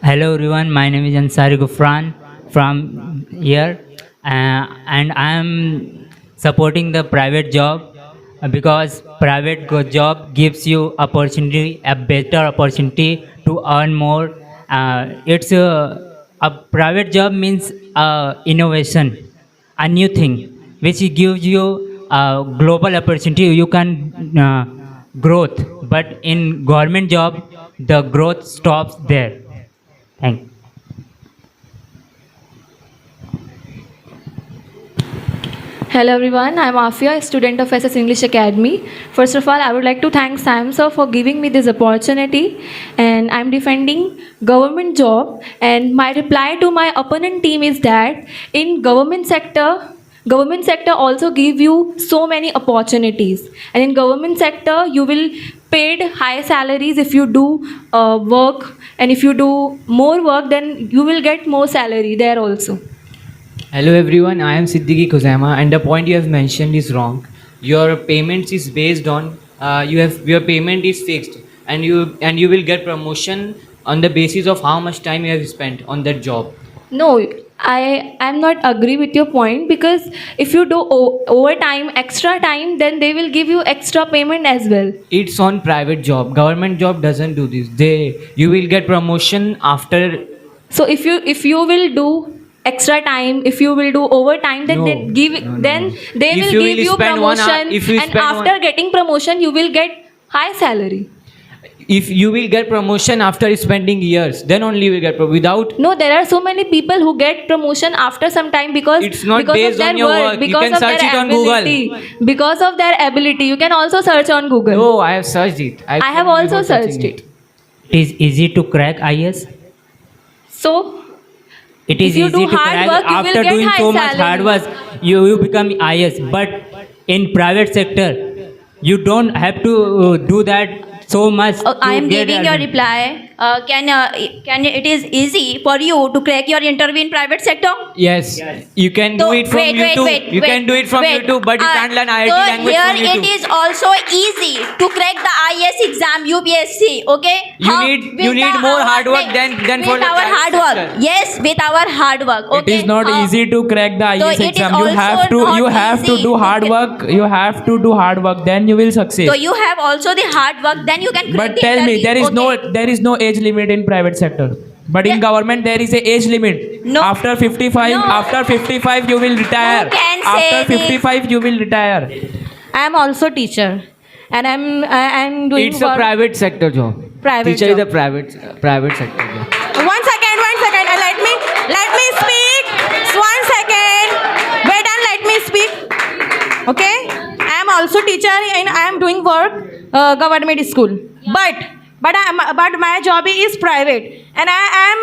Hello everyone, my name is Ansari Gufran from here, and I am supporting the private job because job gives you opportunity, a better opportunity to earn more. It's a private job means innovation, a new thing which gives you global opportunity. You can growth, but in government job the growth stops there. Thank. Hello everyone, I'm Afia, a student of SS English Academy. First of all, I would like to thank Sam sir for giving me this opportunity, and I'm defending government job. And my reply to my opponent team is that in government sector also give you so many opportunities, and in government sector you will paid high salaries if you do work, and if you do more work then you will get more salary there also. Hello everyone, I am Siddiqui Khuzaima, and the point you have mentioned is wrong. Your payments is based on your payment is fixed, and you will get promotion on the basis of how much time you have spent on that job. No, I am not agree with your point, because if you do overtime, extra time, then they will give you extra payment as well. It's on private job. Government job doesn't do this. You will get promotion after. So if you will do extra time, if you will do overtime, then No, they give no, no, then no. they If will you give will you spend 1 hour- promotion, if you and spend after one- getting promotion you will get high salary. If you will get promotion after spending years, then only you will get without. No, there are so many people who get promotion after some time because It's not because based of their on your work. You because can of search their it on ability. Because of their ability, you can also search on Google. No, I have searched it. I have told you also about searching searched it. It is easy to crack IS. So It is if you easy do to hard crack work, you will after get doing high so much hard salary. work. You become IS. But in private sector, you don't have to do that so much. I to am get giving your reply. Can it is easy for you to crack your interview in private sector? Yes, you can do So, it from YouTube. You can do it from wait. YouTube, but you can't learn IIT So language from here YouTube. it is also easy to crack the IS exam UPSC. Okay? You need more hard work than for with the our private hard work. sector. Yes, with our hard work. It Okay. is not easy to crack the so IS it is exam. You also have to not easy do to hard work. You have to do hard work. Then you will succeed. So you have also the hard work. Then you can crack But the tell me, interview. there is no age limit in private sector. But in Yeah. government there is a age limit. No. After 55, No. after 55 you will retire. Who can After say this? 55 you will retire. I am also teacher, and I'm doing It's a work- private sector job. Private Teacher is job. a private sector job. One second. Let me speak. 1 second. Wait and let me speak. Okay. I am also teacher, and I am doing work government school. But my job is private, and I am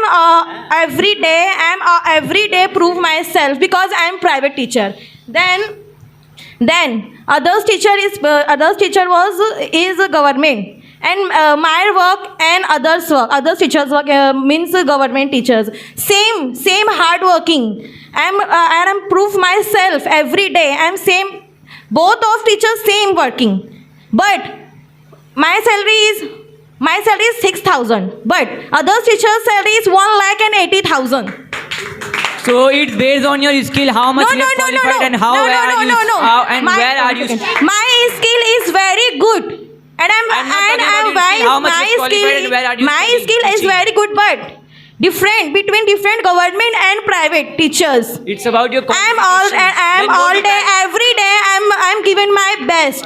every day prove myself because I am private teacher. Then others teacher is a government, and my work and others teachers work means government teachers. Same hard working. I am prove myself every day. I'm same. Both of teachers same working, but my salary is 6,000. But others teachers salary is 1,80,000. So it's based on your skill, how much you have qualified, and how where are you, how and where are you. My skill is very good, and I'm not talking about your skill. How much you have qualified and where are you my studying, skill is teaching? very good, but different between different government and private teachers. It's about your I am all Then go to day, private. every day. I'm giving my best,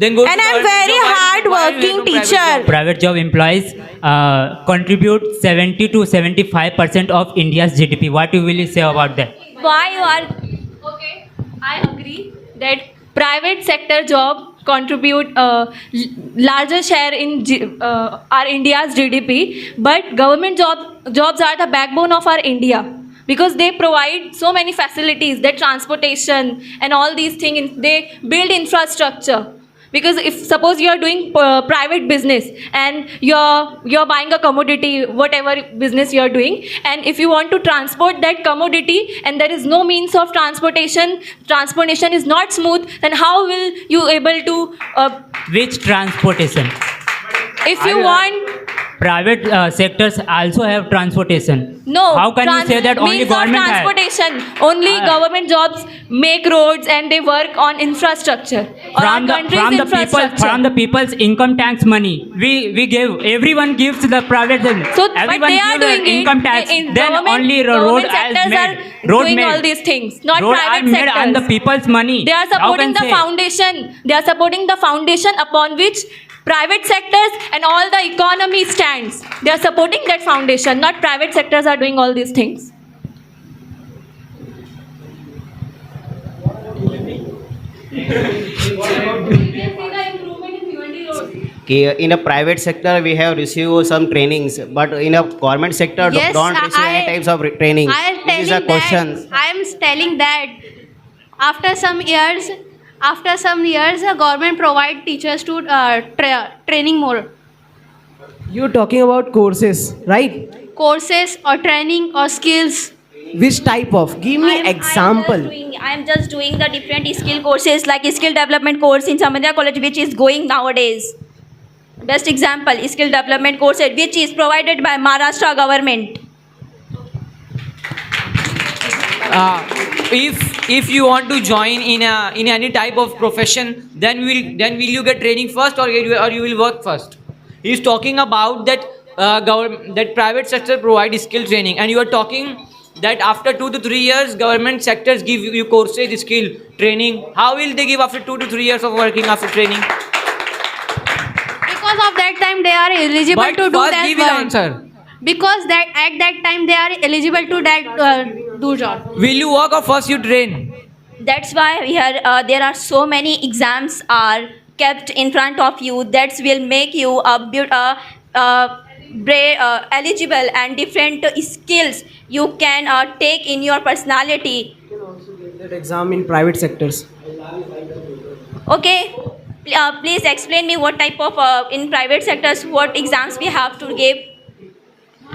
Then go to and I'm government very job. Why hard do you working do private teacher. job? Private job employees contribute 70 to 75% of India's GDP. What you will say about that? why you are okay, I agree that private sector job contribute larger share in our India's GDP, but government jobs are the backbone of our India, because they provide so many facilities, their transportation and all these things. They build infrastructure. Because if suppose you are doing private business and you're buying a commodity, whatever business you are doing, and if you want to transport that commodity and there is no means of transportation is not smooth, then how will you able to Which transportation? if you want, private sectors also have transportation. no. How can you say that only means of government has? transportation. Only Ah. government jobs make roads and they work on infrastructure. Or our country's infrastructure. From the people's income tax money, we give, everyone gives to the private. So, but everyone they are gives doing income it. tax. In Then government, only government road as sectors made. are Road doing made. all these things, not Road private are made on the sectors. people's money. They are How supporting can the say? foundation. They are supporting the foundation upon which private sectors and all the economy stands. They are supporting that foundation, not private sectors are doing all these things. In a private sector we have received some trainings, but in a government sector Yes, don't receive any types of training. I am This is a telling question. that. I am telling that after some years, the government provide teachers to training more You're talking about courses, right? courses or training or skills. Which type of? Give me example. I am just doing the different skill courses like skill development course in Samandra College, which is going nowadays. Best example, skill development course which is provided by Maharashtra government. If you want to join in any type of profession, then will you get training first, or you will work first? He's talking about that government, that private sector provide skill training, and you are talking that after 2 to 3 years government sectors give you courses, skill training. How will they give after 2 to 3 years of working after training? Because of that time they are eligible But to do first that give his work. answer. Because that at that time they are eligible to that do job. Will you work or first you train? That's why here there are so many exams are kept in front of you that will make you eligible, and different skills you can take in your personality. That exam in private sectors. Okay, please explain me what type of in private sectors what exams we have to give.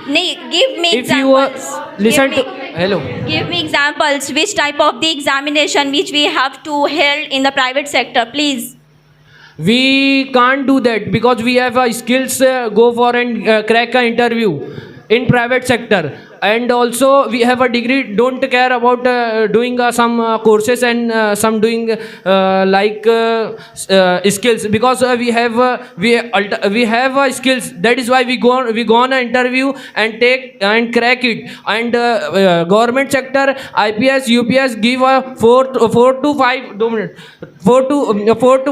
Give me If you examples. listen to hello. Give me examples which type of the examination which we have to held in the private sector, please. We can't do that because we have skills go for and crack an interview in private sector, and also we have a degree, don't care about doing some courses and some doing skills, because we have skills. That is why we go on an interview and take and crack it. And government sector IPS UPS give a 4 to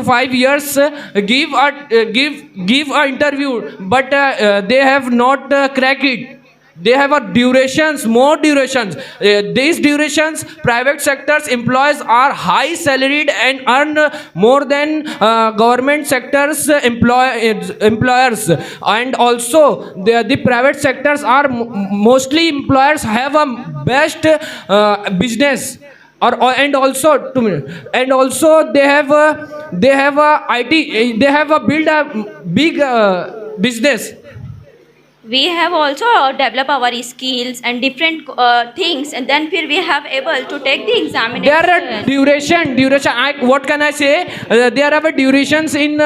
5 years give a interview, but they have not cracked it. They have a more durations. These durations, private sectors employees are high salaried and earn more than government sectors employers. And also the private sectors are mostly employers have a best business. And also they have a IT. They have a build a big business. We have also developed our skills and different things, and then we have able to take the examination. There are duration. What can I say? There are durations in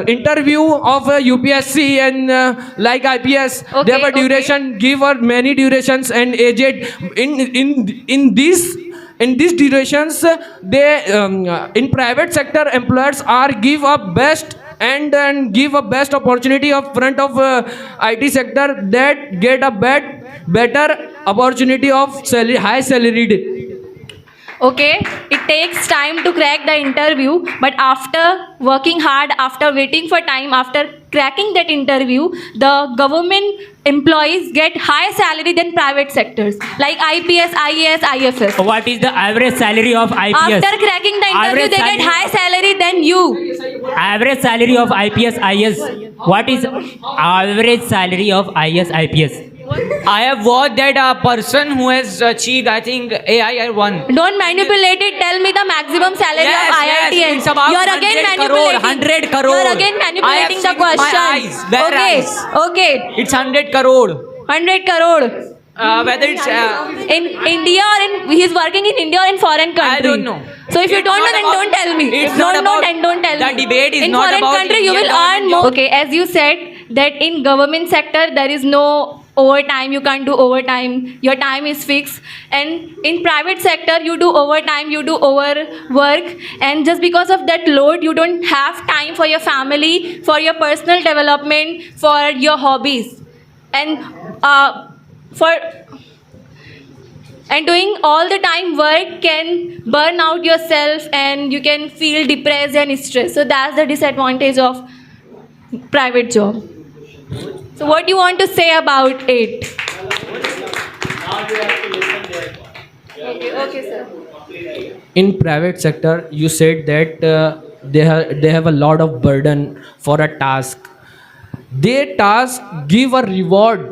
interview of UPSC and like IPS. Okay, There are okay. duration. Give her many durations and aged in these durations. They in private sector employers are give a best and give a best opportunity of front of IT sector that get a better opportunity of high salaried. Okay, it takes time to crack the interview, but after working hard, after waiting for time, after cracking that interview, the government employees get higher salary than private sectors like IPS, IAS, IFS. What is the average salary of IPS? After cracking the interview, Average they get salary- higher salary than you. Average salary of IPS, IS. What is average salary of IS, IPS? I have watched that a person who has achieved, I think, AIR1. Don't manipulate it. Tell me the maximum salary Yes, of IITN. it's about You're again 100 manipulating. crore, 100 crore. You're again I have manipulating the seen with my question. eyes, bare Okay, eyes. okay. It's 100 crore. 100 crore. whether it's In India or he's working in India or in foreign country? I don't know. So if you It's don't know, not then about- don't tell me. it's If not don't know, about- then don't tell the me. debate is in not foreign about country, you Indian will earn government more. job. Okay, as you said that in government sector there is no overtime. You can't do overtime. Your time is fixed. And in private sector, you do overtime. You do overwork. And just because of that load, you don't have time for your family, for your personal development, for your hobbies, and for. And doing all the time work can burn out yourself and you can feel depressed and stressed. So that's the disadvantage of private job. So what do you want to say about it? Okay, sir. In private sector, you said that they have a lot of burden for a task. Their task give a reward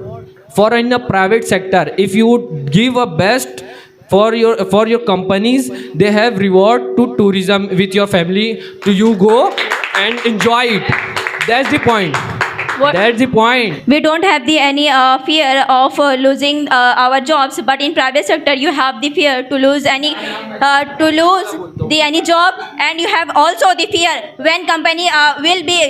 for in a private sector. If you would give a best for your companies, they have reward to tourism with your family to you go and enjoy it. That's the point. What- That's the point. We don't have the any fear of losing our jobs, but in private sector you have the fear to lose any any job, and you have also the fear when company will be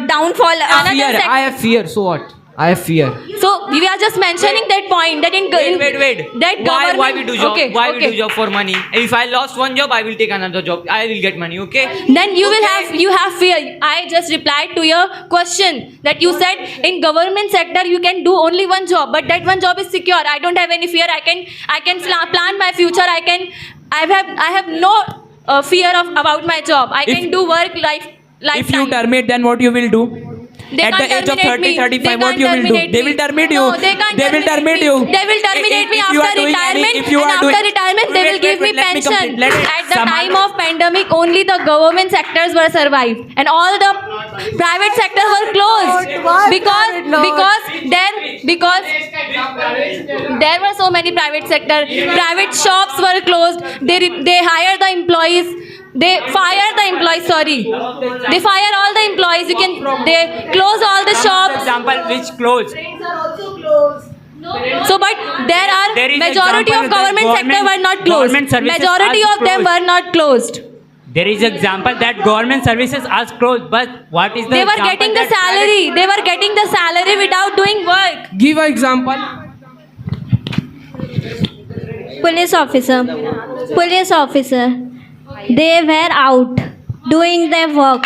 downfall. fear. I have fear. So what? I have fear. So we are just mentioning that point that in Wait. that government. Why we do job? Okay, Why okay. we do job for money? If I lost one job, I will take another job. I will get money. Okay. Then you will have fear. I just replied to your question that you said in government sector you can do only one job, but that one job is secure. I don't have any fear. I can plan my future. I have no fear about my job. I can do work lifetime. If you terminate, then what you will do? They At the can't age of terminate 30, me. 35, They what can't you will do? terminate They me. will terminate No, you. they can't They will terminate me. you. They will terminate me If you are after doing any- retirement. if you And are after doing- retirement, they Wait, will give me let me pension. complete. Let it- At the someone- time of pandemic, only the government sectors were survived, and all the private sector were closed because there were so many private sector. Private shops were closed. They hire the employees. They fire the employees. Sorry, they fire all the employees. They close all the shops. Example which closed. So, but there are There is majority example of that government sector government- were not closed. government services Majority are of them closed. were not closed. There is example that government services are closed, but what is the They were example getting the that salary. They were getting the salary without doing work. Give an example. Police officer, they were out doing their work.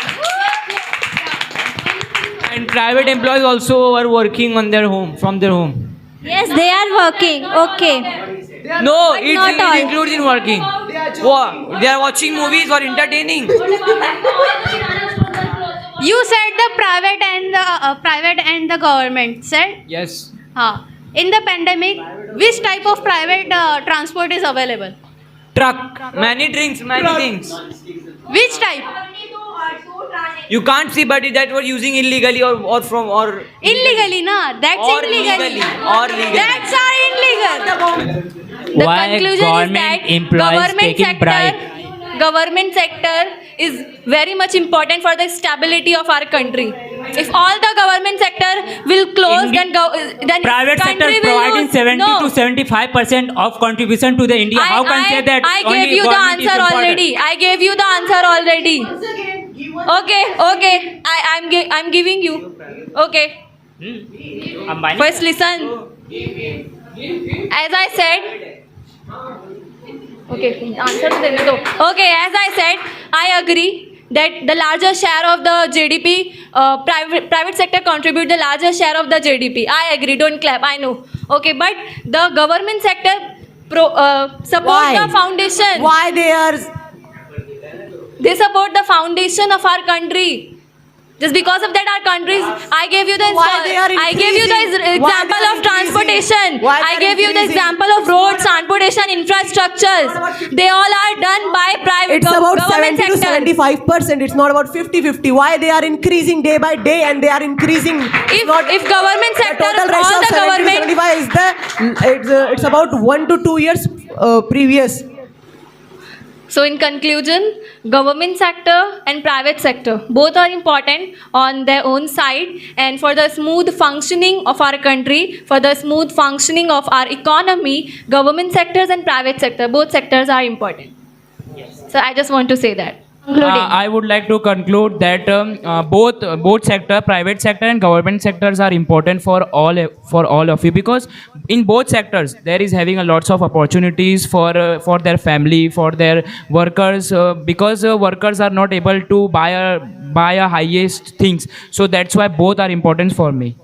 And private employees also were working on their home from their home. Yes, they are working. Okay. No, not all. it includes in working. What? They are watching movies or entertaining. You said the private and the government said. Yes. In the pandemic, which type of private transport is available? Truck. Many drinks, many things. Which type? You can't see, but that was using illegally or Illegally, na? That's or illegally. legally or legally. That's are illegal. The Why conclusion is government that employees taking bribe? government sector is very much important for the stability of our country. If all the government sector will close, then Private sector country is will providing lose. 70 No. to 75% of contribution to the India. How can say that I only gave you the government is answer important? already. I gave you the answer already. Okay. I'm giving you. Okay. Ambani? First listen. As I said. Okay, answer to them. Okay, as I said, I agree that the larger share of the GDP, private sector contribute the larger share of the GDP. I agree. Don't clap. I know. Okay, but the government sector support the foundation. Why they are? They support the foundation of our country. Just because of that, our countries. I gave you the Why they are I gave you the increasing? Why example they are of transportation. increasing? Why I they are gave you the increasing? example of roads, transportation, infrastructures. They all are done by private It's about government 70 to sector. 75%. It's not about 50-50. Why they are increasing day by day and they are increasing? If government The sector, total all ratio of the 70 to government. 75 is it's about 1 to 2 years previous. So in conclusion, government sector and private sector both are important on their own side, and for the smooth functioning of our country, for the smooth functioning of our economy, government sectors and private sector, both sectors are important. So I just want to say that. Concluding. I would like to conclude that both sector, private sector and government sectors are important for all of you, because in both sectors there is having a lots of opportunities for their family, for their workers, because workers are not able to buy a highest things. So that's why both are important for me.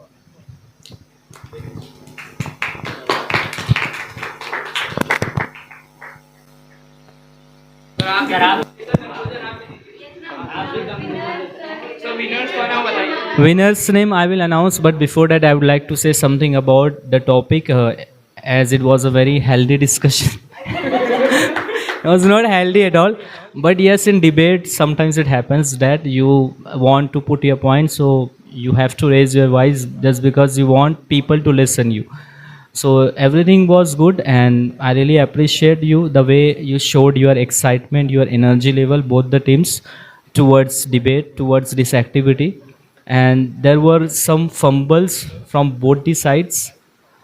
Winner's name I will announce, but before that, I would like to say something about the topic, as it was a very healthy discussion. It was not healthy at all, but yes, in debate, sometimes it happens that you want to put your point, so you have to raise your voice just because you want people to listen you. So everything was good, and I really appreciate you the way you showed your excitement, your energy level, both the teams, towards debate, towards this activity. And there were some fumbles from both the sides,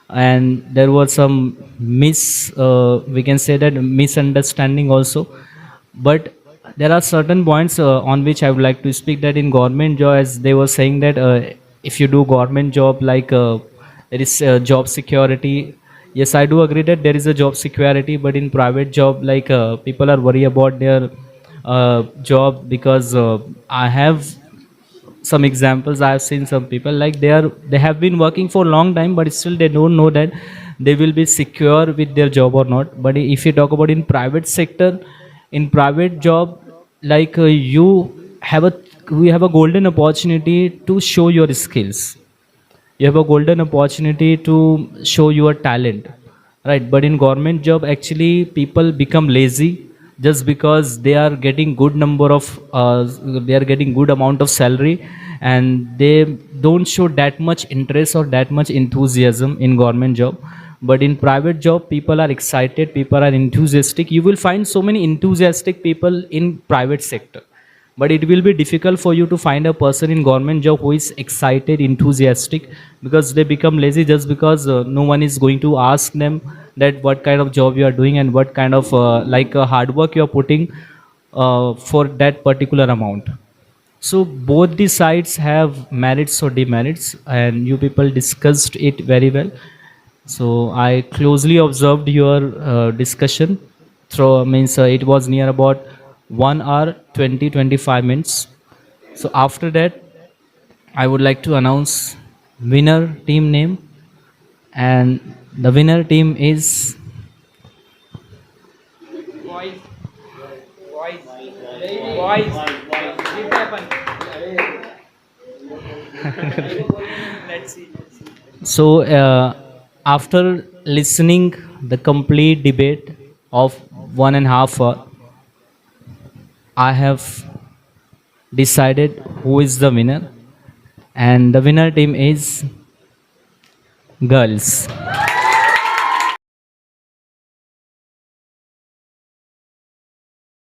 and there were some we can say that misunderstanding also. But there are certain points on which I would like to speak, that in government job, as they were saying that if you do government job, like there is job security. Yes, I do agree that there is a job security, but in private job, like people are worried about their job, because I have some examples. I have seen some people like they have been working for a long time, but still they don't know that they will be secure with their job or not. But if you talk about in private sector, in private job, like we have a golden opportunity to show your skills. You have a golden opportunity to show your talent, right? But in government job, actually people become lazy just because they are getting good number of they are getting good amount of salary, and they don't show that much interest or that much enthusiasm in government job. But in private job, people are excited, people are enthusiastic. You will find so many enthusiastic people in private sector, but it will be difficult for you to find a person in government job who is excited, enthusiastic, because they become lazy just because no one is going to ask them that what kind of job you are doing and what kind of hard work you are putting for that particular amount. So both the sides have merits or demerits, and you people discussed it very well. So I closely observed your discussion through, means it was near about 1 hour 25 minutes. So after that, I would like to announce winner team name, and the winner team is so after listening the complete debate of 1.5 hours, I have decided who is the winner, and the winner team is girls.